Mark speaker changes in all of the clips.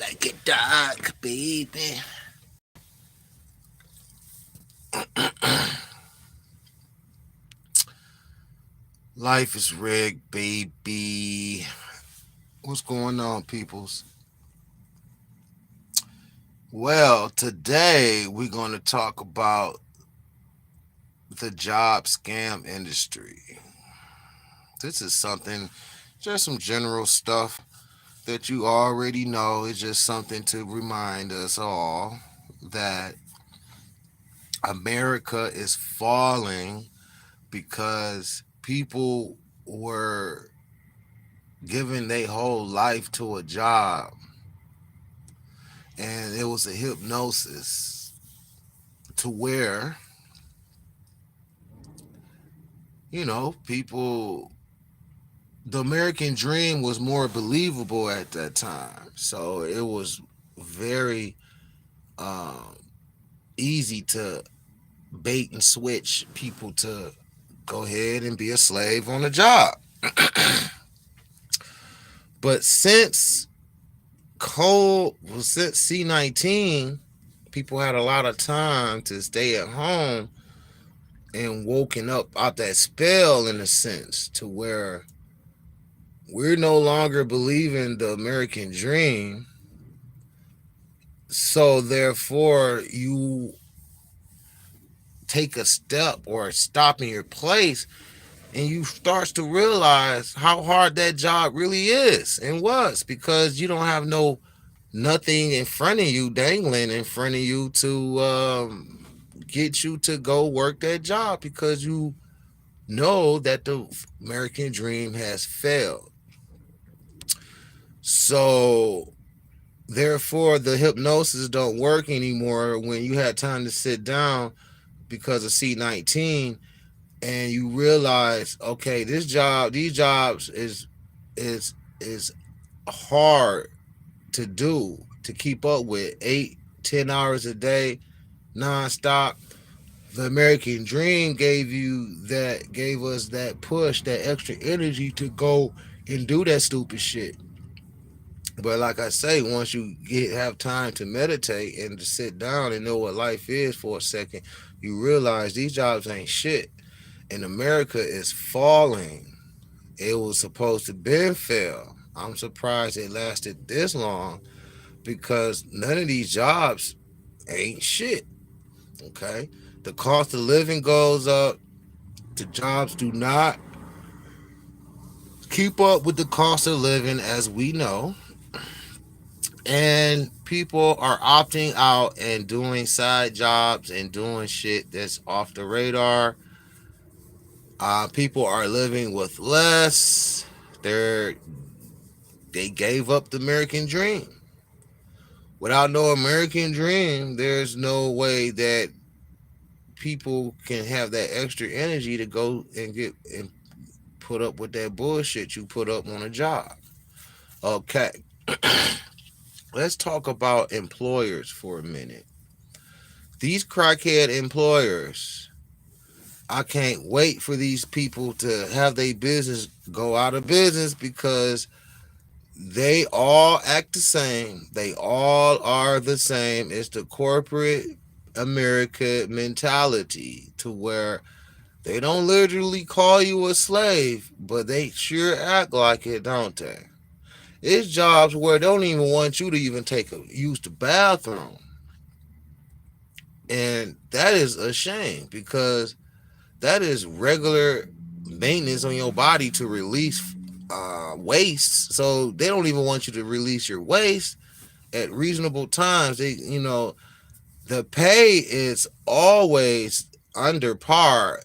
Speaker 1: like it dark, baby. Life is rigged, baby. What's going on, peoples? Well, today we're going to talk about the job scam industry. This is something, just some general stuff that you already know. It's just something to remind us all that America is falling because people were giving their whole life to a job, and it was a hypnosis to where people, the American dream was more believable at that time, so it was very um, easy to bait and switch people to go ahead and be a slave on a job. But since C-19, people had a lot of time to stay at home and woken up out that spell, in a sense, to where we're no longer believing the American dream. So therefore, you take a step or stop in your place, and you start to realize how hard that job really is and was, because you don't have nothing in front of you, dangling in front of you to get you to go work that job, because you know that the American dream has failed. So therefore, the hypnosis don't work anymore when you had time to sit down because of C-19, and you realize, okay, these jobs is hard to do, to keep up with 8-10 hours a day nonstop. The American dream gave us that push, that extra energy to go and do that stupid shit. But like I say, once you have time to meditate and to sit down and know what life is for a second, you realize these jobs ain't shit. And America is falling. It was supposed to been fail. I'm surprised it lasted this long, because none of these jobs ain't shit. Okay? The cost of living goes up. The jobs do not keep up with the cost of living, as we know. And people are opting out and doing side jobs and doing shit that's off the radar. People are living with less. They're they gave up the American dream. Without no American dream, there's no way that people can have that extra energy to go and get and put up with that bullshit you put up on a job. Okay. Let's talk about employers for a minute. These crackhead employers, I can't wait for these people to have their business go out of business, because they all act the same. They all are the same. It's the corporate America mentality, to where they don't literally call you a slave, but they sure act like it, don't they? It's jobs where they don't even want you to even use the bathroom. And that is a shame, because that is regular maintenance on your body to release waste. So they don't even want you to release your waste at reasonable times. The pay is always under par.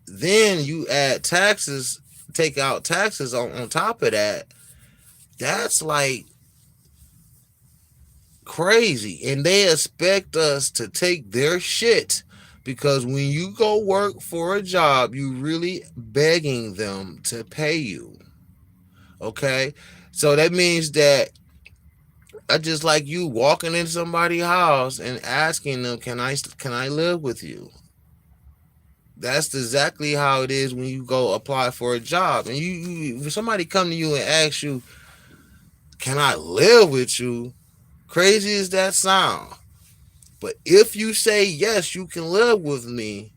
Speaker 1: Then you add taxes, take out taxes on top of that. That's like crazy. And they expect us to take their shit, because when you go work for a job, you really begging them to pay you. Okay? So that means that I just like you walking into somebody's house and asking them, can I live with you? That's exactly how it is when you go apply for a job. And if somebody come to you and ask you, can I live with you? Crazy as that sound. But if you say yes, you can live with me,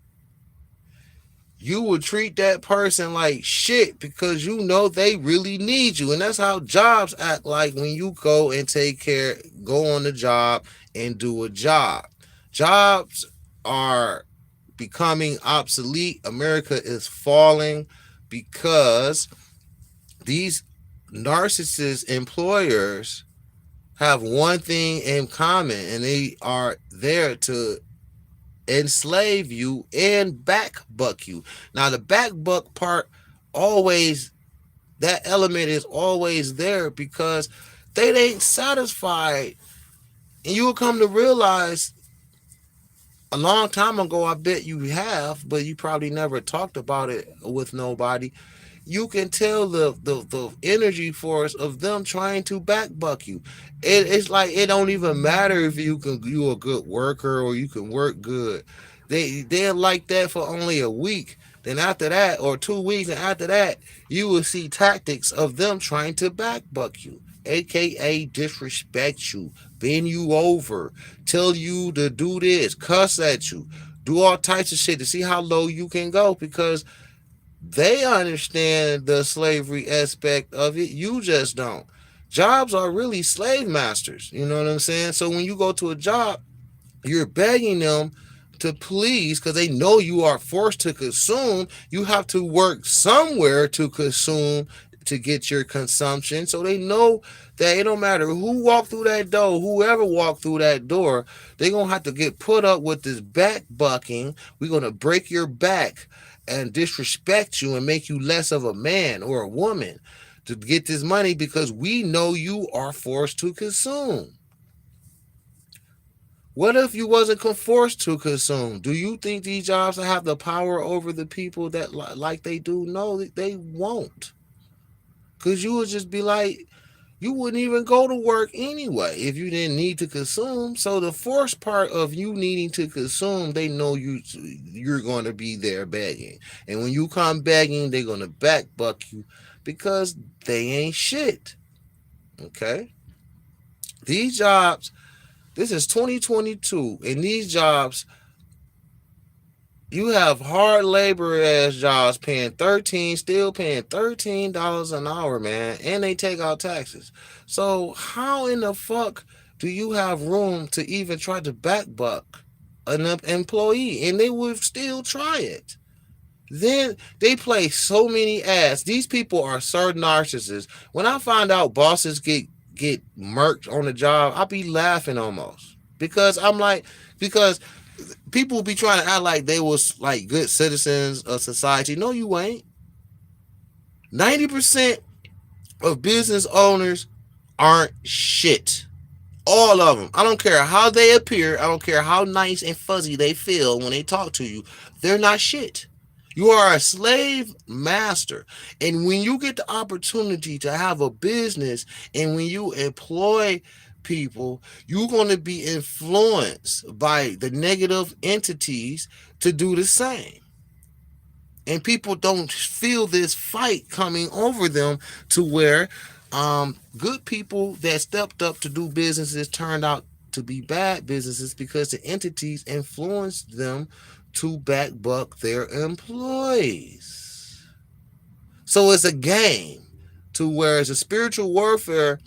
Speaker 1: you will treat that person like shit because you know they really need you. And that's how jobs act like when you go and go on the job and do a job. Jobs are becoming obsolete. America is falling because these narcissist employers have one thing in common, and they are there to enslave you and back buck you. Now, the back buck part, always, that element is always there because they ain't satisfied. And you will come to realize a long time ago, I bet you have, but you probably never talked about it with nobody. You can tell the energy force of them trying to backbuck you. It's like it don't even matter if you a good worker or you can work good. They're like that for only a week. Then after that, or 2 weeks, and after that, you will see tactics of them trying to backbuck you, aka disrespect you, bend you over, tell you to do this, cuss at you, do all types of shit to see how low you can go because they understand the slavery aspect of it. You just don't. Jobs are really slave masters. You know what I'm saying? So when you go to a job, you're begging them to please, because they know you are forced to consume. You have to work somewhere to consume to get your consumption. So they know that it don't matter who walked through that door, whoever walked through that door, they're gonna have to get put up with this back bucking. We're gonna break your back and disrespect you and make you less of a man or a woman to get this money because we know you are forced to consume. What if you wasn't forced to consume? Do you think these jobs have the power over the people that like they do? No, they won't. Cause you would just be like, you wouldn't even go to work anyway if you didn't need to consume. So the forced part of you needing to consume, they know you're going to be there begging, and when you come begging, they're going to backbuck you because they ain't shit. Okay, these jobs. This is 2022, and these jobs, you have hard labor ass jobs paying still paying $13 an hour, man, and they take out taxes. So how in the fuck do you have room to even try to backbuck an employee? And they would still try it. Then they play so many ads. These people are certain narcissists. When I find out bosses get murked on the job, I be laughing almost because I'm like, because people be trying to act like they was like good citizens of society. No, you ain't. 90% of business owners aren't shit. All of them. I don't care how they appear. I don't care how nice and fuzzy they feel when they talk to you. They're not shit. You are a slave master. And when you get the opportunity to have a business and when you employ people, you're going to be influenced by the negative entities to do the same. And people don't feel this fight coming over them to where good people that stepped up to do businesses turned out to be bad businesses because the entities influenced them to backbuck their employees. So it's a game to where it's a spiritual warfare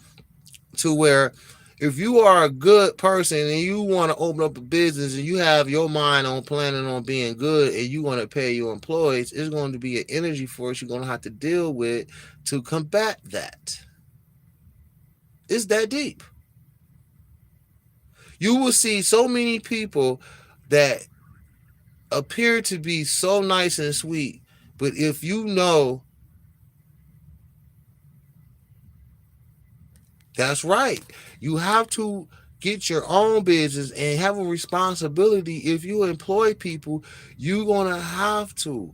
Speaker 1: to where if you are a good person and you want to open up a business and you have your mind on planning on being good and you want to pay your employees, it's going to be an energy force you're going to have to deal with to combat that. It's that deep. You will see so many people that appear to be so nice and sweet, but if you know, that's right, you have to get your own business and have a responsibility. If you employ people, you're going to have to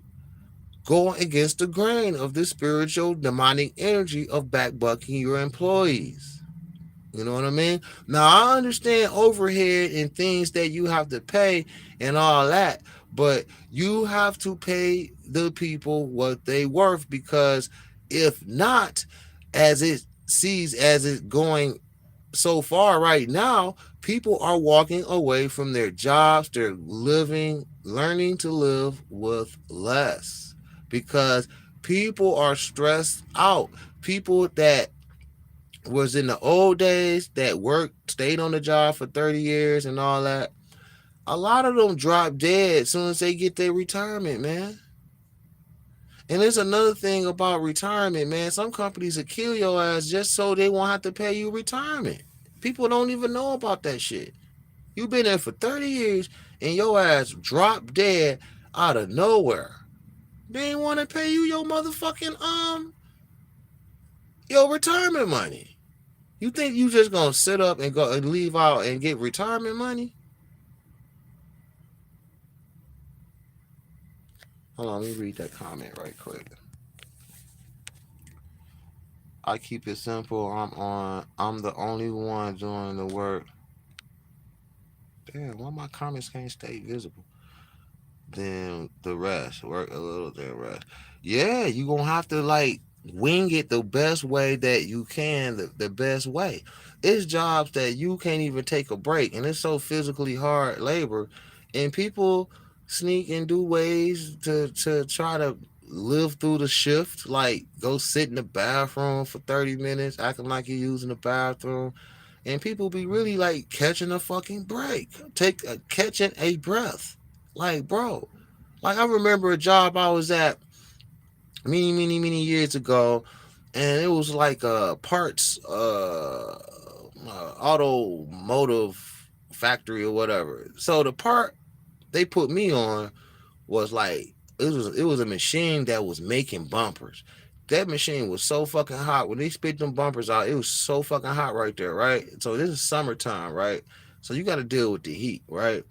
Speaker 1: go against the grain of the spiritual demonic energy of backbucking your employees. You know what I mean? Now, I understand overhead and things that you have to pay and all that, but you have to pay the people what they worth because if not, as it sees as it going so far right now, people are walking away from their jobs. They're learning to live with less because people are stressed out. People that was in the old days that worked, stayed on the job for 30 years and all that, a lot of them drop dead as soon as they get their retirement, man. And there's another thing about retirement, man. Some companies will kill your ass just so they won't have to pay you retirement. People don't even know about that shit. You've been there for 30 years and your ass dropped dead out of nowhere. They ain't want to pay you your motherfucking your retirement money. You think you just gonna sit up and go and leave out and get retirement money? Hold on, let me read that comment right quick. I keep it simple. I'm the only one doing the work. Damn, why my comments can't stay visible? Then the rest. Work a little, then rest. Yeah, you gonna have to like wing it the best way that you can, the best way. It's jobs that you can't even take a break, and it's so physically hard labor, and people sneak and do ways to try to live through the shift, like go sit in the bathroom for 30 minutes, acting like you're using the bathroom, and people be really like catching a fucking break, catching a breath. Like, bro, like I remember a job I was at many years ago, and it was like a parts automotive factory or whatever. So the part they put me on was like it was a machine that was making bumpers. That machine was so fucking hot when they spit them bumpers out. It was so fucking hot right there, right? So this is summertime, right? So you got to deal with the heat, right?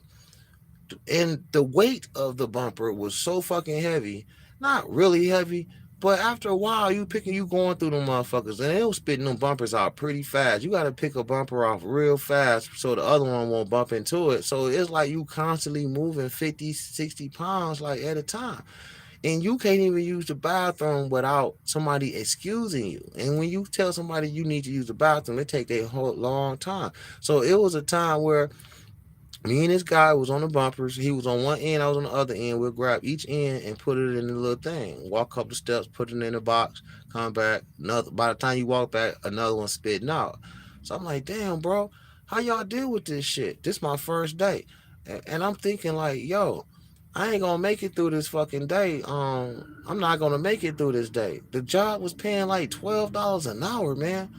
Speaker 1: And the weight of the bumper was so fucking heavy, not really heavy, but after a while you going through them motherfuckers and they was spitting them bumpers out pretty fast. You got to pick a bumper off real fast so the other one won't bump into it. So it's like you constantly moving 50, 60 pounds like at a time, and you can't even use the bathroom without somebody excusing you. And when you tell somebody you need to use the bathroom, it take a whole long time. So it was a time where me and this guy was on the bumpers. He was on one end, I was on the other end. We'll grab each end and put it in the little thing. Walk a couple of steps, put it in the box, come back. Another. By the time you walk back, another one spitting out. So I'm like, damn, bro, how y'all deal with this shit? This my first day, and I'm thinking like, yo, I ain't gonna make it through this fucking day. I'm not gonna make it through this day. The job was paying like $12 an hour, man.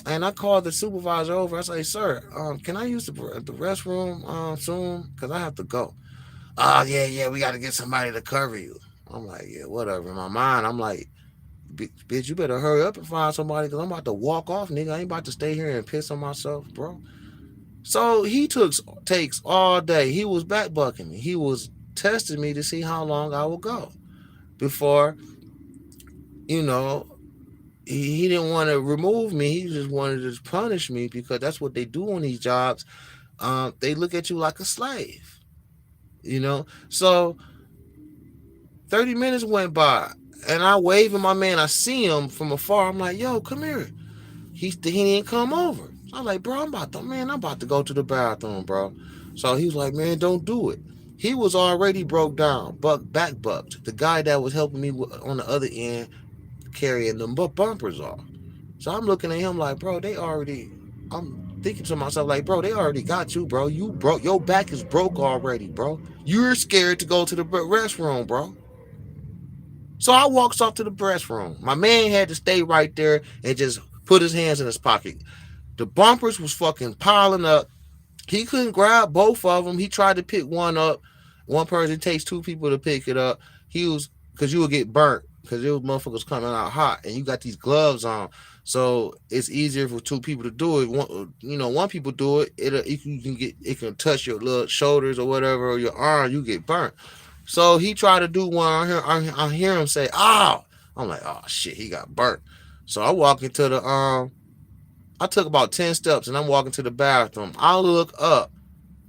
Speaker 1: And I called the supervisor over. I say, sir, can I use the restroom soon? Because I have to go. Oh, yeah, we got to get somebody to cover you. I'm like, yeah, whatever. In my mind, I'm like, bitch, you better hurry up and find somebody because I'm about to walk off, nigga. I ain't about to stay here and piss on myself, bro. So he takes all day. He was back bucking me. He was testing me to see how long I would go before, you know, he didn't want to remove me. He just wanted to punish me because that's what they do on these jobs. They look at you like a slave, you know. So 30 minutes went by, and I wave at my man. I see him from afar. I'm like, "Yo, come here." He didn't come over. So I'm like, "Bro, I'm about to go to the bathroom, bro." So he was like, "Man, don't do it." He was already broke down, back bucked. The guy that was helping me on the other end carrying them bumpers off. So I'm looking at him like, bro, I'm thinking to myself like, bro, they already got you, bro. You broke. Your back is broke already, bro. You're scared to go to the restroom, bro. So I walks off to the restroom. My man had to stay right there and just put his hands in his pocket. The bumpers was fucking piling up. He couldn't grab both of them. He tried to pick one up. One person takes two people to pick it up. He was because you would get burnt because those motherfuckers coming out hot, and you got these gloves on, so it's easier for two people to do it. One people do it. It can touch your little shoulders or whatever or your arm. You get burnt. So he tried to do one. I hear him say, "Oh!" I'm like, "Oh shit!" He got burnt. So I walk into the I took about 10 steps and I'm walking to the bathroom. I look up,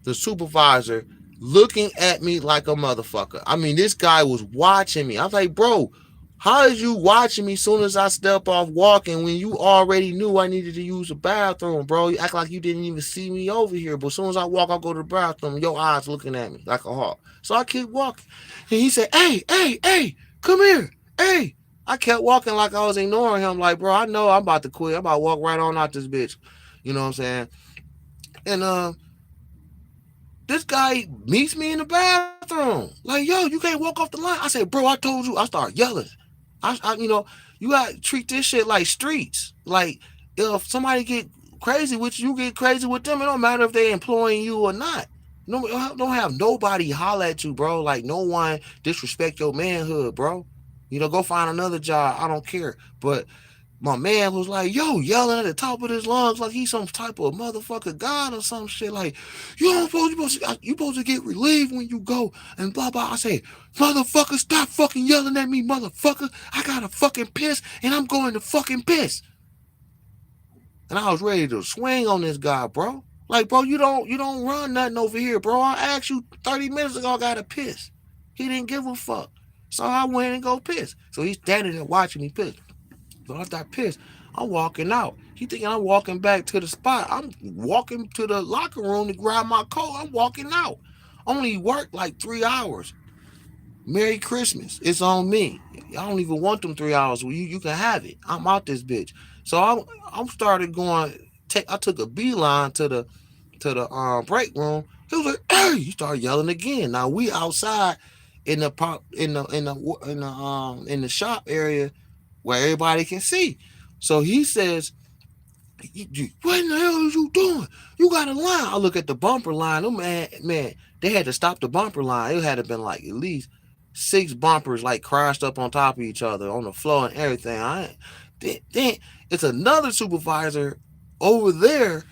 Speaker 1: the supervisor looking at me like a motherfucker. I mean, this guy was watching me. I was like, bro, How is you watching me soon as I step off walking when you already knew I needed to use the bathroom, bro? You act like you didn't even see me over here. But as soon as I walk, I'll go to the bathroom. Your eyes looking at me like a hawk. So I keep walking. And he said, hey, hey, hey, come here. Hey. I kept walking like I was ignoring him. Like, bro, I know I'm about to quit. I'm about to walk right on out this bitch. You know what I'm saying? And this guy meets me in the bathroom. Like, yo, you can't walk off the line. I said, bro, I told you. I start yelling. You gotta treat this shit like streets. Like, if somebody get crazy with you, you get crazy with them. It don't matter if they employing you or not. No, don't have nobody holler at you, bro. Like, no one disrespect your manhood, bro. Go find another job. I don't care. But my man was like, yo, yelling at the top of his lungs like he's some type of motherfucker god or some shit. Like, you supposed to get relieved when you go and blah blah. I say, motherfucker, stop fucking yelling at me, motherfucker. I gotta fucking piss and I'm going to fucking piss. And I was ready to swing on this guy, bro. Like, bro, you don't run nothing over here, bro. I asked you 30 minutes ago, I gotta piss. He didn't give a fuck. So I went and go piss. So he's standing there watching me piss. So I got pissed. I'm walking out. He thinking I'm walking back to the spot. I'm walking to the locker room to grab my coat. I'm walking out. Only worked like 3 hours. Merry Christmas. It's on me. I don't even want them 3 hours. Well, you can have it. I'm out this bitch. So I'm started going. I took a beeline to the break room. He was like, "Hey!" He started yelling again. Now we outside in the pop in the shop area where everybody can see. So he says, what in the hell is you doing? You got a line. I look at the bumper line. Oh, man, they had to stop the bumper line. It had to been like at least 6 bumpers like crashed up on top of each other on the floor and everything. Then it's another supervisor over there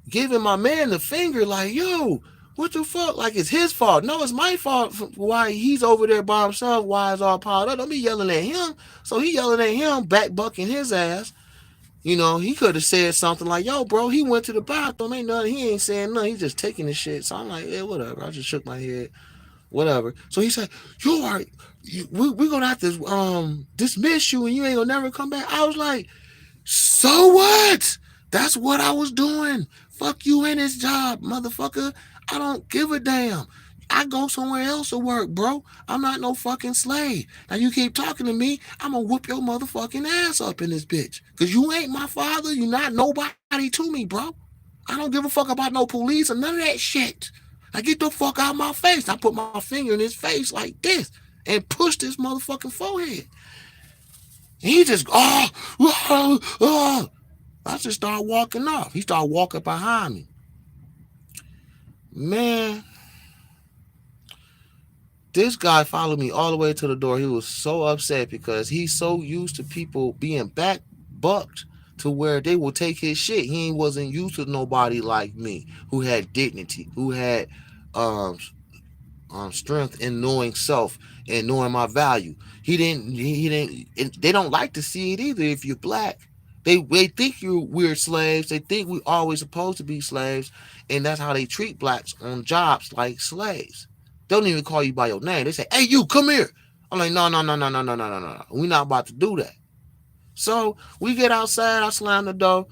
Speaker 1: giving my man the finger like, yo, what the fuck? Like, it's his fault. No, it's my fault for why he's over there by himself, why it's all piled up. Don't be yelling at him. So he yelling at him, back bucking his ass. He could have said something like, yo, bro, he went to the bathroom. Ain't nothing. He ain't saying nothing. He's just taking the shit. So I'm like, yeah, whatever. I just shook my head. Whatever. So he said, you are, we're going to have to dismiss you and you ain't going to never come back. I was like, so what? That's what I was doing. Fuck you and his job, motherfucker. I don't give a damn. I go somewhere else to work, bro. I'm not no fucking slave. Now you keep talking to me, I'm gonna whoop your motherfucking ass up in this bitch. Cause you ain't my father. You not nobody to me, bro. I don't give a fuck about no police or none of that shit. Now get the fuck out of my face. I put my finger in his face like this and pushed his motherfucking forehead. And he just, I just started walking off. He started walking behind me. Man, this guy followed me all the way to the door. He was so upset because he's so used to people being back bucked to where they will take his shit. He wasn't used to nobody like me who had dignity, who had um, strength in knowing self and knowing my value. He didn't. He didn't. They don't like to see it either. If you're black, they think we're slaves. They think we always supposed to be slaves, and that's how they treat blacks on jobs like slaves. They don't even call you by your name. They say, "Hey, you come here." I'm like, no, no, no, no, no, no, no, no, no. We're not about to do that. So we get outside. I slam the door.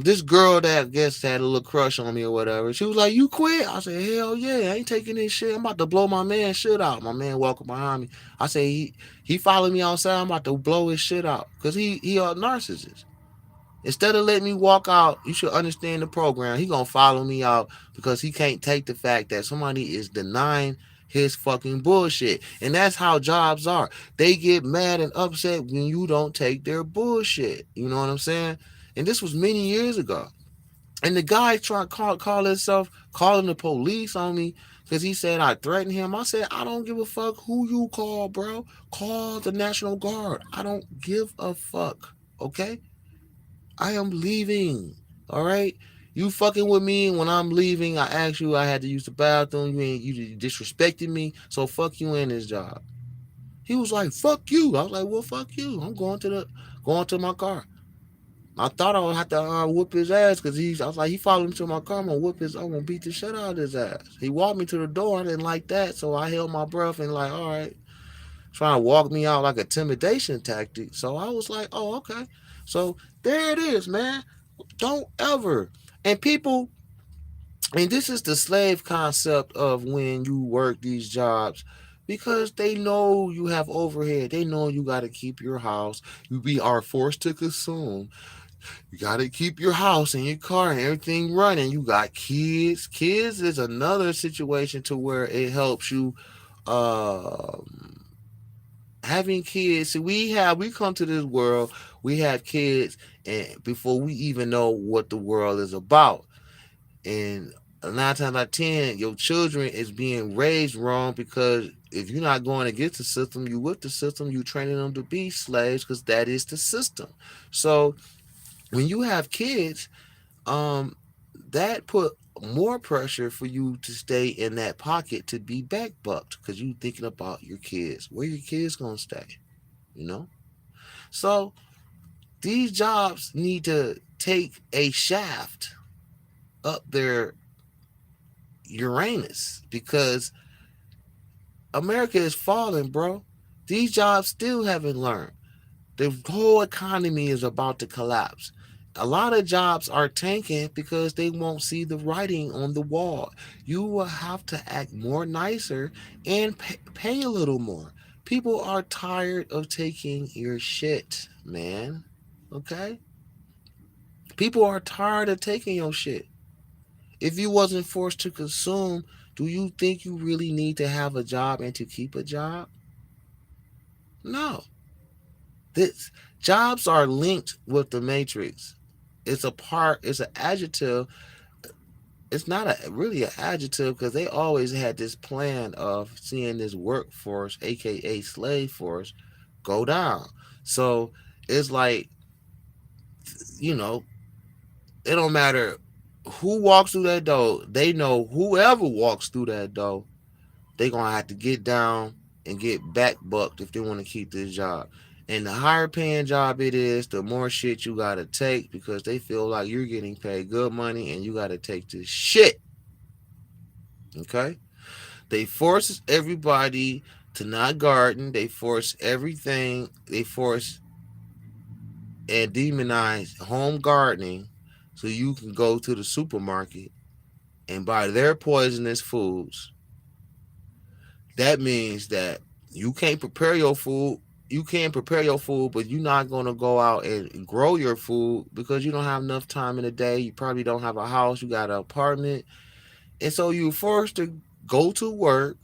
Speaker 1: This girl that I guess had a little crush on me or whatever, she was like, "You quit?" I said, "Hell yeah, I ain't taking this shit. I'm about to blow my man shit out." My man walking behind me. I say he followed me outside. I'm about to blow his shit out because he a narcissist. Instead of letting me walk out, you should understand the program. He gonna follow me out because he can't take the fact that somebody is denying his fucking bullshit. And that's how jobs are. They get mad and upset when you don't take their bullshit. You know what I'm saying? And this was many years ago. And the guy tried to call himself calling the police on me because he said I threatened him. I said, I don't give a fuck who you call, bro. Call the National Guard. I don't give a fuck. Okay? I am leaving. All right? You fucking with me when I'm leaving. I asked you I had to use the bathroom. You disrespected me. So fuck you in this job. He was like, fuck you. I was like, well, fuck you. I'm going to my car. I thought I would have to whoop his ass because I was like, he followed me to my car. I'm gonna beat the shit out of his ass. He walked me to the door. I didn't like that, so I held my breath and like, all right. trying to walk me out like a intimidation tactic. So I was like, oh, okay. So there it is, man. Don't ever. And people, and this is the slave concept of when you work these jobs, because they know you have overhead. They know you got to keep your house. You be are forced to consume. You got to keep your house and your car and everything running. You got kids. Kids is another situation to where it helps you. Having kids. See, we come to this world. We have kids, and before we even know what the world is about, and 9 times out of 10, your children is being raised wrong, because if you're not going against the system, you with the system. You training them to be slaves, because that is the system. So when you have kids, um, that put more pressure for you to stay in that pocket to be back bucked, because you thinking about your kids. Where your kids gonna stay? You know. So these jobs need to take a shaft up their Uranus, because America is falling, bro. These jobs still haven't learned. The whole economy is about to collapse. A lot of jobs are tanking because they won't see the writing on the wall. You will have to act more nicer and pay a little more. People are tired of taking your shit, man. Okay? People are tired of taking your shit. If you wasn't forced to consume, do you think you really need to have a job and to keep a job? No. This jobs are linked with the matrix. It's a part, it's an adjective. It's not a really an adjective, because they always had this plan of seeing this workforce, aka slave force, go down. So it's like, you know, it don't matter who walks through that door. They know whoever walks through that door, they gonna have to get down and get back bucked if they want to keep this job. And the higher paying job it is, the more shit you gotta take, because they feel like you're getting paid good money and you gotta take this shit. Okay? They force everybody to not garden. They force everything. They force and demonize home gardening, so you can go to the supermarket and buy their poisonous foods. That means that you can't prepare your food. You can prepare your food, but you're not going to go out and grow your food, because you don't have enough time in the day. You probably don't have a house. You got an apartment. And so you're forced to go to work,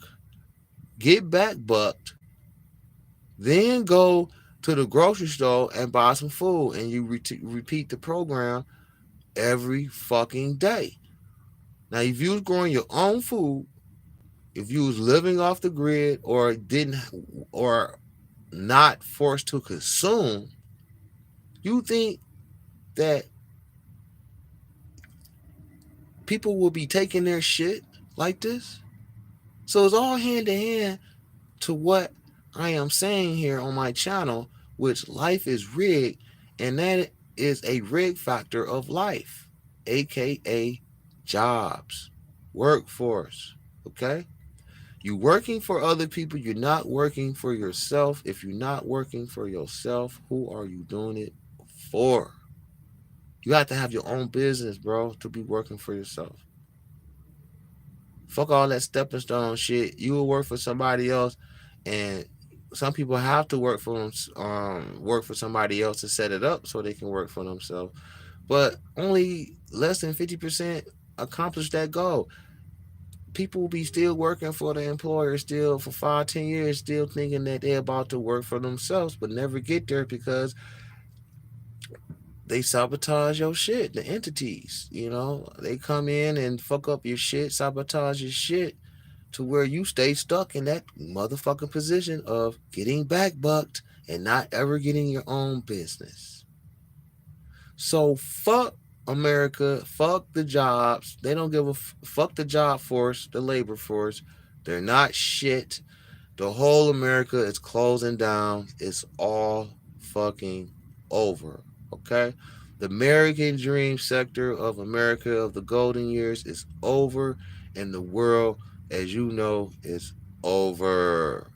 Speaker 1: get back bucked, then go to the grocery store and buy some food. And you repeat the program every fucking day. Now, if you was growing your own food, if you was living off the grid, or didn't, or not forced to consume, you think that people will be taking their shit like this? So it's all hand in hand to what I am saying here on my channel, which life is rigged, and that is a rig factor of life, aka jobs, workforce. Okay? You working for other people, you're not working for yourself. If you're not working for yourself, who are you doing it for? You have to have your own business, bro, to be working for yourself. Fuck all that stepping stone shit. You will work for somebody else, and some people have to work for them, work for somebody else to set it up so they can work for themselves. But only less than 50% accomplish that goal. People will be still working for the employer still for 5, 10 years, still thinking that they're about to work for themselves, but never get there, because they sabotage your shit. The entities, they come in and fuck up your shit, sabotage your shit, to where you stay stuck in that motherfucking position of getting back bucked and not ever getting your own business. So fuck America, fuck the jobs. They don't give a fuck the job force, the labor force. They're not shit. The whole America is closing down. It's all fucking over. Okay? The American dream sector of America of the golden years is over, and the world, as you know, is over.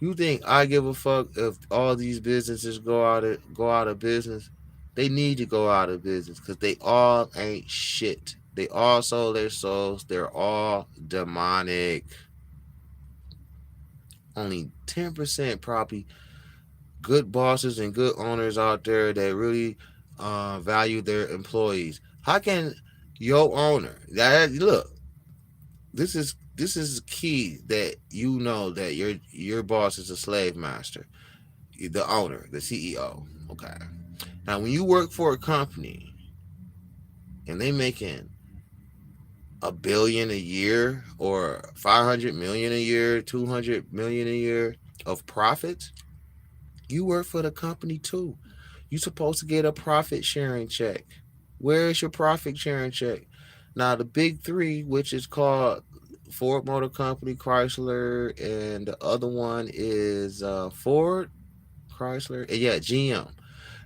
Speaker 1: You think I give a fuck if all these businesses go out of business? They need to go out of business because they all ain't shit. They all sold their souls. They're all demonic. Only 10% probably good bosses and good owners out there that really value their employees. How can your owner that look? This is key that you know that your boss is a slave master, the owner, the CEO. Okay. Now, when you work for a company and they making $1 billion a year or 500 million a year, 200 million a year of profits, you work for the company too. You supposed to get a profit sharing check. Where is your profit sharing check? Now, the big three, which is called Ford Motor Company, Chrysler, and the other one is Ford, Chrysler, and yeah, GM.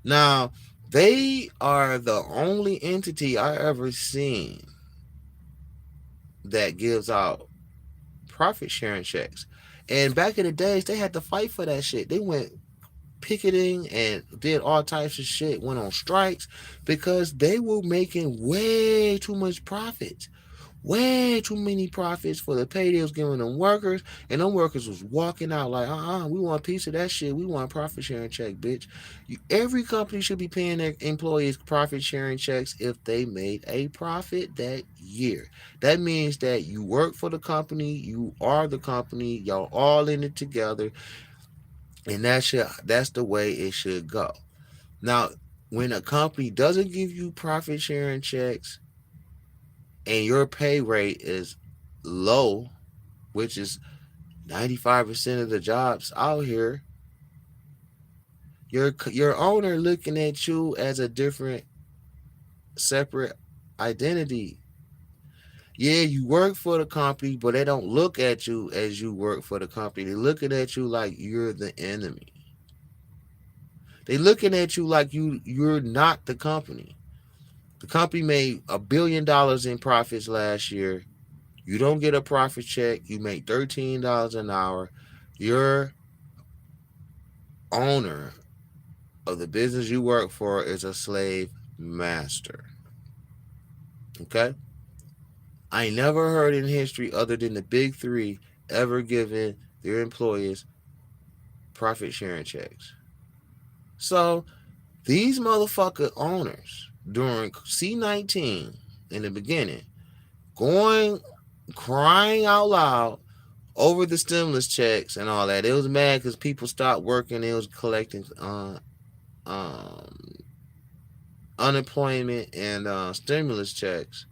Speaker 1: Now, they are the only entity I ever seen that gives out profit sharing checks. And back in the days, they had to fight for that shit. They went picketing and did all types of shit, went on strikes because they were making way too much profits. Way too many profits for the pay they was giving them workers, and them workers was walking out like, we want a piece of that shit. We want a profit sharing check, bitch. Every company should be paying their employees profit sharing checks if they made a profit that year. That means that you work for the company, you are the company, y'all all in it together, and that's the way it should go. Now, when a company doesn't give you profit sharing checks and your pay rate is low, which is 95% of the jobs out here, your owner looking at you as a different, separate identity. Yeah, you work for the company, but they don't look at you as you work for the company. They're looking at you like you're the enemy. They looking at you like you're not the company. The company made $1 billion in profits last year. You don't get a profit check. You make $13 an hour. Your owner of the business you work for is a slave master. Okay? I never heard in history other than the big three ever giving their employees profit sharing checks. So these motherfucker owners during C-19 in the beginning going crying out loud over the stimulus checks and all that. It was mad because people stopped working. It was collecting um, unemployment and stimulus checks.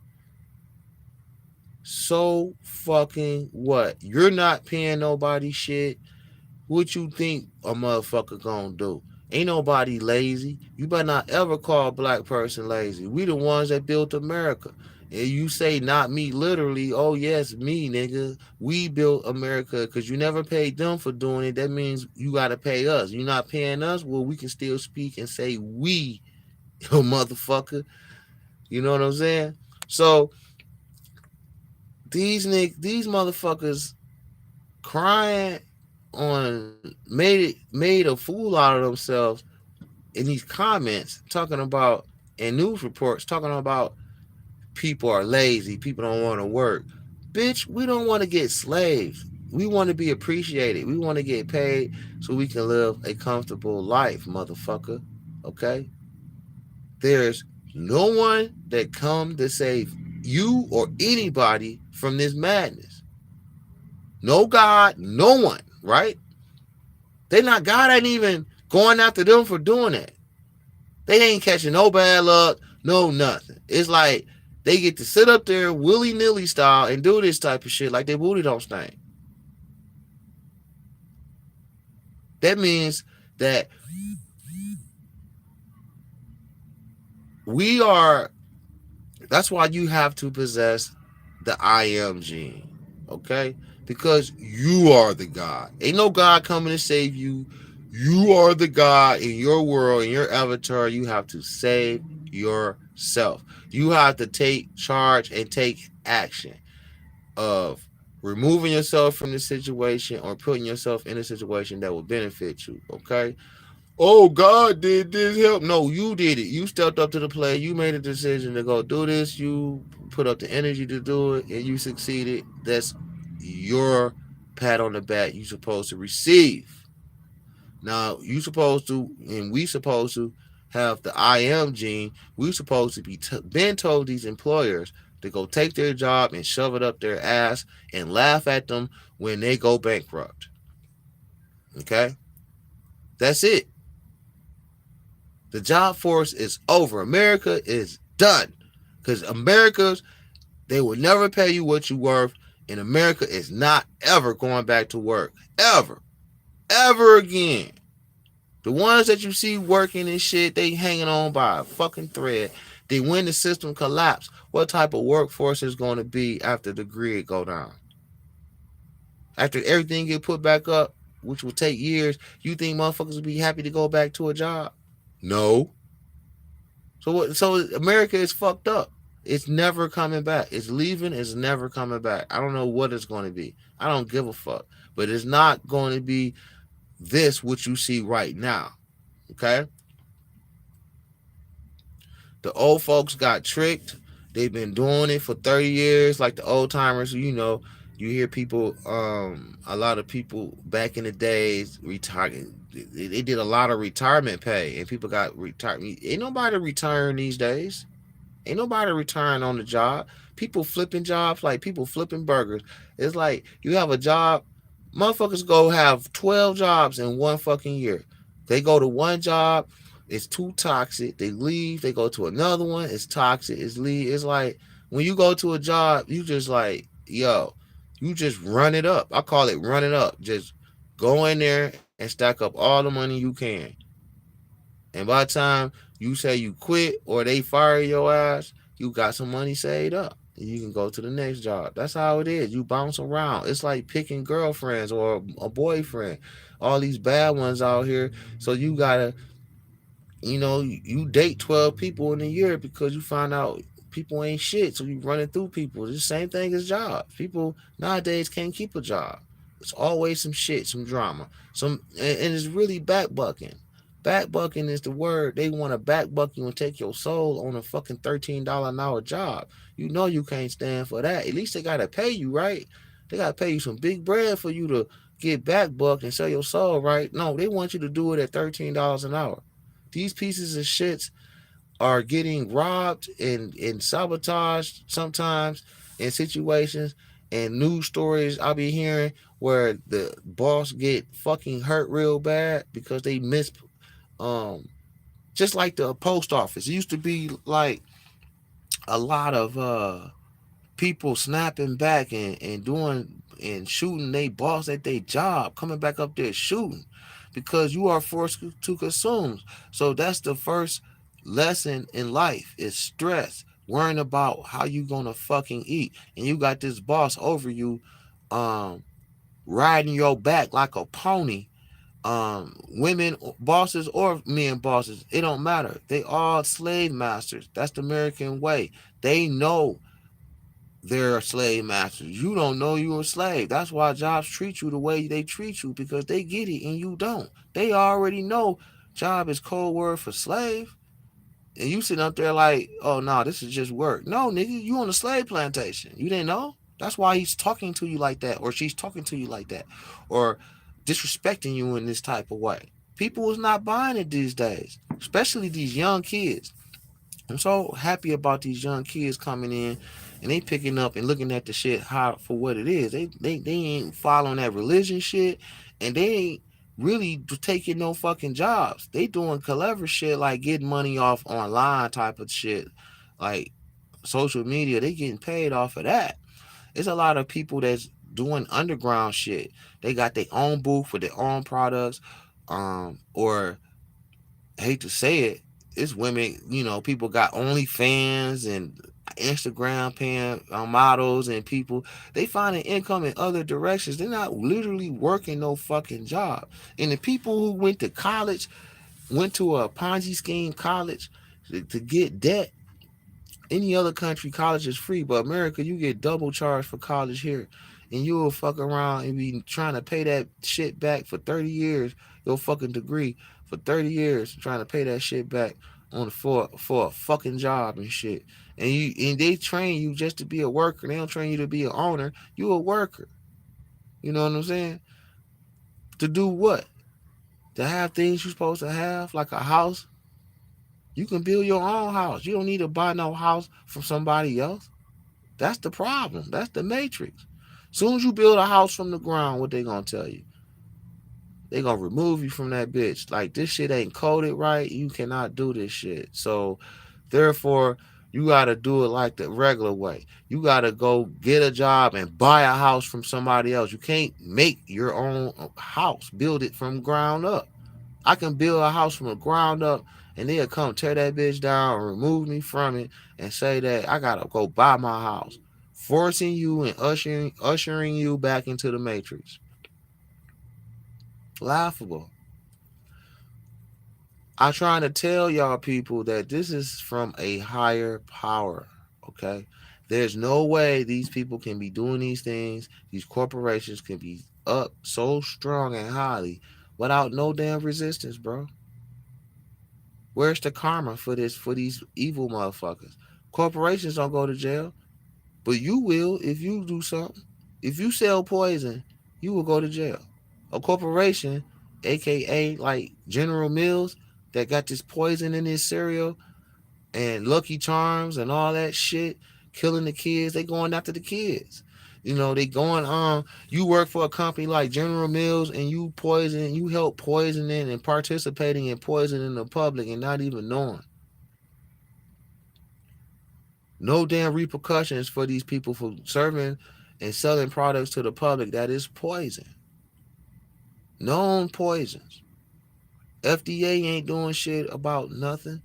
Speaker 1: So fucking what? You're not paying nobody shit. What you think a motherfucker gonna do? Ain't nobody lazy. You better not ever call a black person lazy. We the ones that built America. And you say not me literally. Oh yes, me nigga. We built America because you never paid them for doing it. That means you gotta pay us. You're not paying us. Well, we can still speak and say we, motherfucker. You know what I'm saying? So these motherfuckers crying on made a fool out of themselves in these comments talking about and news reports talking about people are lazy, people don't want to work. Bitch, we don't want to get slaves. We want to be appreciated. We want to get paid so we can live a comfortable life, motherfucker. Okay? There's no one that come to save you or anybody from this madness. No God, no one, right? They not God ain't even going after them for doing that. They ain't catching no bad luck, no nothing. It's like they get to sit up there willy nilly style and do this type of shit like their booty don't stink. That means that we are. That's why you have to possess the I am gene, okay? Because you are the God. Ain't no God coming to save you. You are the God in your world, in your avatar. You have to save yourself. You have to take charge and take action of removing yourself from the situation or putting yourself in a situation that will benefit you. Okay. Oh, God did this help. No, you did it. You stepped up to the plate. You made a decision to go do this. You put up the energy to do it and you succeeded. That's your pat on the back you supposed to receive. Now, you supposed to, and we supposed to have the I am gene. We supposed to be been told these employers to go take their job and shove it up their ass and laugh at them when they go bankrupt. Okay? That's it. The job force is over. America is done. Because America's, they will never pay you what you're worth. And America is not ever going back to work. Ever. Ever again. The ones that you see working and shit, they hanging on by a fucking thread. Then when the system collapse, what type of workforce is going to be after the grid go down? After everything get put back up, which will take years, you think motherfuckers will be happy to go back to a job? No. So what? So America is fucked up. It's never coming back. It's leaving. It's never coming back. I don't know what it's going to be. I don't give a fuck. But it's not going to be this what you see right now. Okay? The old folks got tricked. They've been doing it for 30 years, like the old timers. You know, you hear people, a lot of people back in the days retired. They did a lot of retirement pay, and people got retired. Ain't nobody retiring these days. Ain't nobody retiring on the job. People flipping jobs like people flipping burgers. It's like you have a job. Motherfuckers go have 12 jobs in one fucking year. They go to one job, it's too toxic. They leave, they go to another one, it's toxic, it's leave. It's like when you go to a job, you just like, yo, you just run it up. I call it run it up. Just go in there and stack up all the money you can. And by the time you say you quit or they fire your ass, you got some money saved up. You can go to the next job. That's how it is. You bounce around. It's like picking girlfriends or a boyfriend. All these bad ones out here. So you gotta, you date 12 people in a year because you find out people ain't shit. So you running through people. It's the same thing as jobs. People nowadays can't keep a job. It's always some shit, some drama. And it's really backbucking. Backbucking is the word. They want to backbuck you and take your soul on a fucking $13 an hour job. You know you can't stand for that. At least they gotta pay you, right? They gotta pay you some big bread for you to get backbucked and sell your soul, right? No, they want you to do it at $13 an hour. These pieces of shits are getting robbed and sabotaged sometimes in situations and news stories I'll be hearing where the boss get fucking hurt real bad because they miss um just like the post office. It used to be like a lot of people snapping back and doing and shooting they boss at their job, coming back up there shooting because you are forced to consume. So that's the first lesson in life is stress, worrying about how you gonna fucking eat. And you got this boss over you, um, riding your back like a pony. Women bosses or men bosses, it don't matter. They all slave masters. That's the American way. They know they're slave masters. You don't know you're a slave. That's why jobs treat you the way they treat you because they get it and you don't. They already know job is code word for slave. And you sitting up there like, oh no, this is just work. No, nigga, you on a slave plantation. You didn't know? That's why he's talking to you like that, or she's talking to you like that, or disrespecting you in this type of way. People is not buying it these days, especially these young kids. I'm so happy about these young kids coming in and they picking up and looking at the shit how for what it is. They ain't following that religion shit and they ain't really taking no fucking jobs. They doing clever shit like getting money off online type of shit. Like social media, they getting paid off of that. There's a lot of people that's doing underground shit. They got their own booth with their own products. Or I hate to say it, it's women, people got OnlyFans and Instagram paying models and people. They finding income in other directions. They're not literally working no fucking job. And the people who went to college, went to a Ponzi scheme college to get debt. Any other country, college is free, but America, you get double charged for college here. and you'll fuck around and be trying to pay that shit back for 30 years, your fucking degree for 30 years, trying to pay that shit back on for a fucking job and shit. And they train you just to be a worker. They don't train you to be an owner. You a worker. You know what I'm saying? To do what? To have things you're supposed to have, like a house. You can build your own house. You don't need to buy no house from somebody else. That's the problem. That's the matrix. Soon as you build a house from the ground, what they gonna tell you? They gonna remove you from that bitch. Like, this shit ain't coded right. You cannot do this shit. So therefore, you gotta do it like the regular way. You gotta go get a job and buy a house from somebody else. You can't make your own house. Build it from ground up. I can build a house from the ground up, and they'll come tear that bitch down and remove me from it and say that I gotta go buy my house, forcing you and ushering you back into the matrix. Laughable. I'm trying to tell y'all people that this is from a higher power. Okay, there's no way these people can be doing these things. These corporations can be up so strong and highly without no damn resistance, bro. Where's the karma for this, for these evil motherfuckers? Corporations don't go to jail, but you will if you do something. If you sell poison, you will go to jail. A corporation, aka like General Mills, that got this poison in his cereal and Lucky Charms and all that shit, killing the kids. They going after the kids. You know, they going on. You work for a company like General Mills and you help poisoning and participating in poisoning the public and not even knowing. No damn repercussions for these people for serving and selling products to the public that is poison. Known poisons. FDA ain't doing shit about nothing.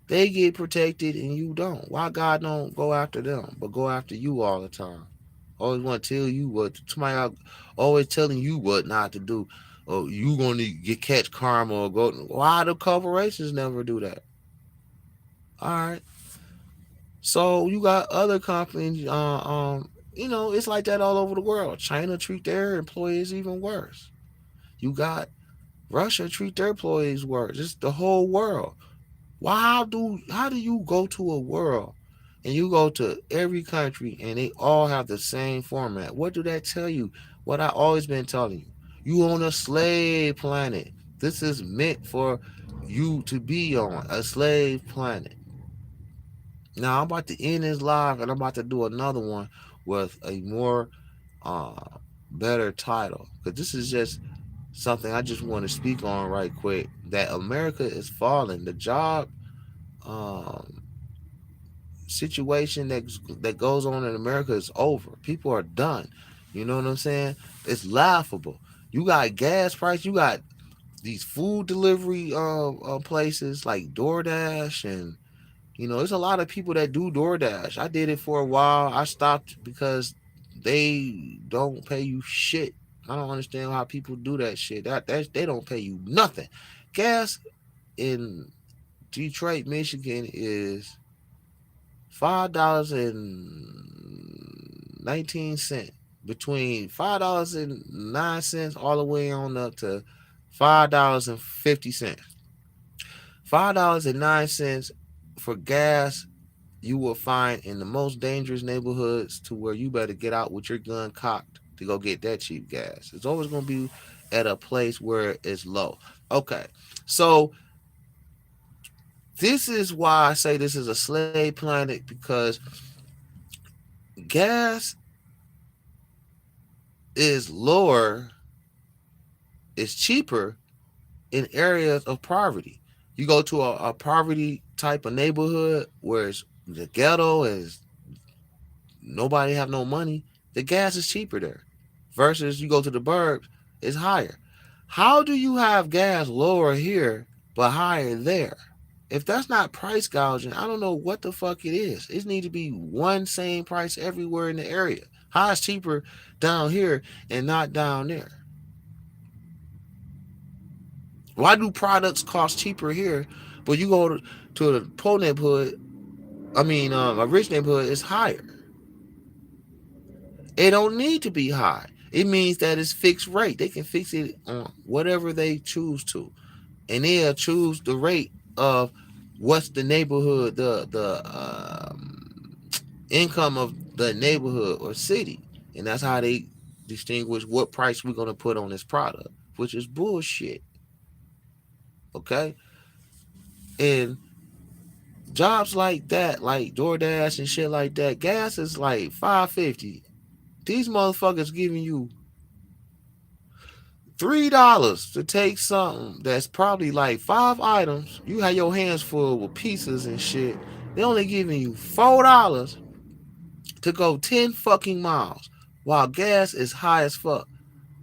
Speaker 1: They get protected and you don't. Why God don't go after them, but go after you all the time? Always want to tell you what somebody always telling you what not to do. Or you gonna get catch karma or go. Why the corporations never do that? All right. So you got other companies. It's like that all over the world. China treat their employees even worse. You got Russia treat their employees worse. It's the whole world. How do you go to a world and you go to every country and they all have the same format? What do that tell you? What I always been telling you. You on a slave planet. This is meant for you to be on a slave planet. Now I'm about to end this live and I'm about to do another one with a more uh better title. Because this is just something I just want to speak on right quick. That America is falling. The job um situation that goes on in America is over. People are done. You know what I'm saying? It's laughable. You got gas price. You got these food delivery places like DoorDash, and there's a lot of people that do DoorDash. I did it for a while. I stopped because they don't pay you shit. I don't understand how people do that shit. That they don't pay you nothing. Gas in Detroit, Michigan is $5.19, between $5.09 all the way on up to $5.50. $5.09 for gas you will find in the most dangerous neighborhoods, to where you better get out with your gun cocked to go get that cheap gas. It's always going to be at a place where it's low. Okay, so this is why I say this is a slave planet, because gas is lower, is cheaper in areas of poverty. You go to a poverty type of neighborhood where it's the ghetto, is nobody have no money, the gas is cheaper there. Versus you go to the burbs, it's higher. How do you have gas lower here but higher there? If that's not price gouging, I don't know what the fuck it is. It needs to be one same price everywhere in the area. How is cheaper down here and not down there? Why do products cost cheaper here, but you go to the poor neighborhood, a rich neighborhood, it's higher? It don't need to be high. It means that it's fixed rate. They can fix it on whatever they choose to, and they'll choose the rate of what's the neighborhood, the income of the neighborhood or city, and that's how they distinguish what price we're gonna put on this product, which is bullshit. Okay, and jobs like that, like DoorDash and shit like that, gas is like $5.50. These motherfuckers giving you $3 to take something that's probably like 5 items. You have your hands full with pizzas and shit. They only giving you $4 to go 10 fucking miles while gas is high as fuck.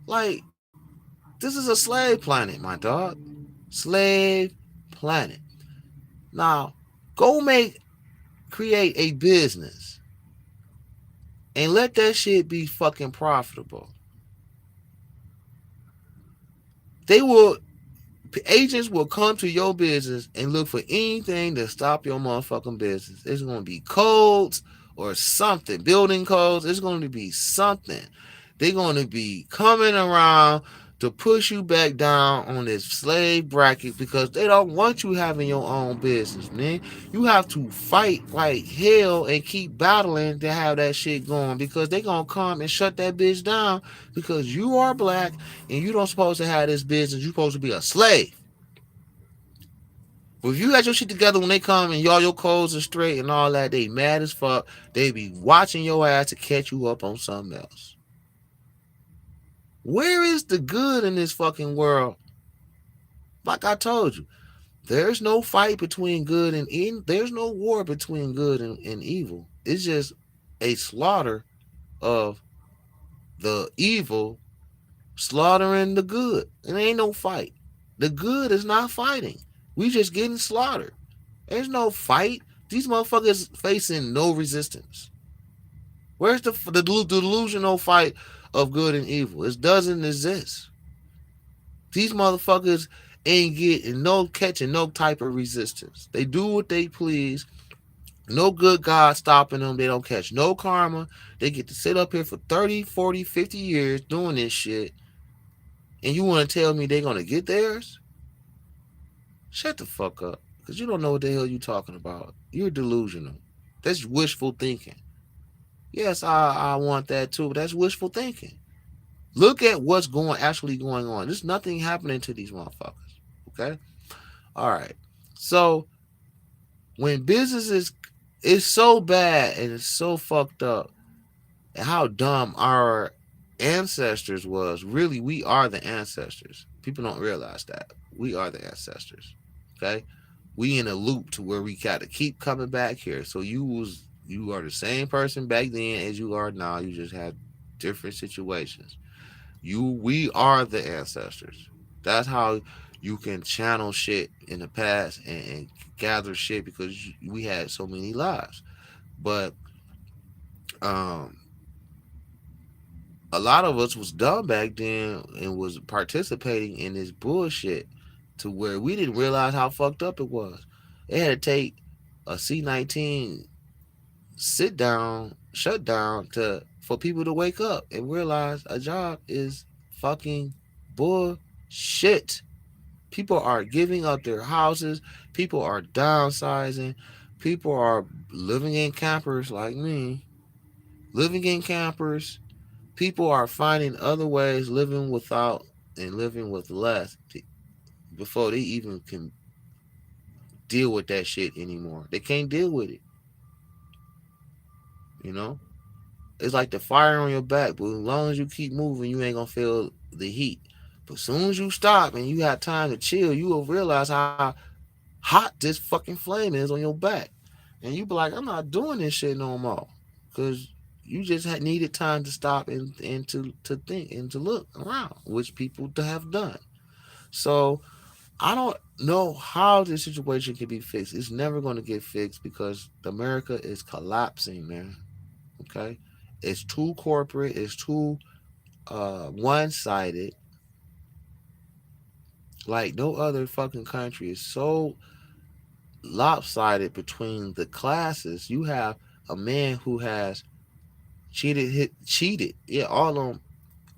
Speaker 1: Like, this is a slave planet, my dog. Slave planet. Now, go create a business and let that shit be fucking profitable. They will Agents will come to your business and look for anything to stop your motherfucking business. It's going to be codes or something, building codes. It's going to be something. They're going to be coming around to push you back down on this slave bracket because they don't want you having your own business, man. You have to fight like hell and keep battling to have that shit going because they going to come and shut that bitch down because you are black and you don't supposed to have this business. You supposed to be a slave. But if you got your shit together when they come and y'all your codes are straight and all that, they mad as fuck. They be watching your ass to catch you up on something else. Where is the good in this fucking world? Like I told you, there's no fight between good and evil. There's no war between good and evil. It's just a slaughter of the evil slaughtering the good. It ain't no fight. The good is not fighting. We just getting slaughtered. There's no fight. These motherfuckers facing no resistance. Where's the delusional fight of good and evil? It doesn't exist. These motherfuckers ain't getting no catching no type of resistance. They do what they please. No good God stopping them. They don't catch no karma. They get to sit up here for 30, 40, 50 years doing this shit. And you want to tell me they're going to get theirs? Shut the fuck up. Because you don't know what the hell you talking about. You're delusional. That's wishful thinking. Yes, I want that too, but that's wishful thinking. Look at what's actually going on. There's nothing happening to these motherfuckers. Okay? Alright. So when business is so bad and it's so fucked up, and how dumb our ancestors was, really we are the ancestors. People don't realize that. We are the ancestors. Okay? We in a loop to where we got to keep coming back here. So you are the same person back then as you are now. You just have different situations. We are the ancestors. That's how you can channel shit in the past and gather shit because we had so many lives. But um, a lot of us was dumb back then and was participating in this bullshit to where we didn't realize how fucked up it was. It had to take a C-19 sit down, shut down to for people to wake up and realize a job is fucking bullshit. People are giving up their houses. People are downsizing. People are living in campers like me. Living in campers. People are finding other ways living without and living with less before they even can deal with that shit anymore. They can't deal with it. You know? It's like the fire on your back, but as long as you keep moving, you ain't gonna feel the heat. But as soon as you stop and you have time to chill, you will realize how hot this fucking flame is on your back. And you be like, I'm not doing this shit no more. Because you just needed time to stop and to think and to look around, which people have done. So I don't know how this situation can be fixed. It's never going to get fixed because America is collapsing, man. Okay? It's too corporate. It's too one-sided. Like no other fucking country. It's so lopsided between the classes. You have a man who has cheated. Yeah, all them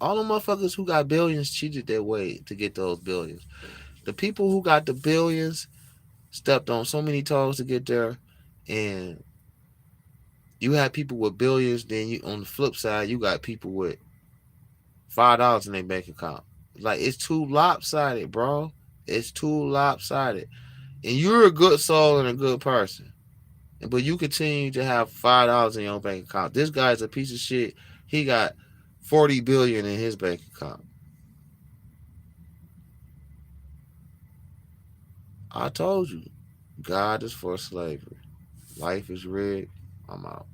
Speaker 1: motherfuckers who got billions cheated their way to get those billions. The people who got the billions stepped on so many toes to get there, and you had people with billions. Then you on the flip side, you got people with $5 in their bank account. Like it's too lopsided, bro. It's too lopsided. And you're a good soul and a good person, but you continue to have $5 in your bank account. This guy's a piece of shit. He got 40 billion in his bank account. I told you, God is for slavery. Life is rigged. I'm out.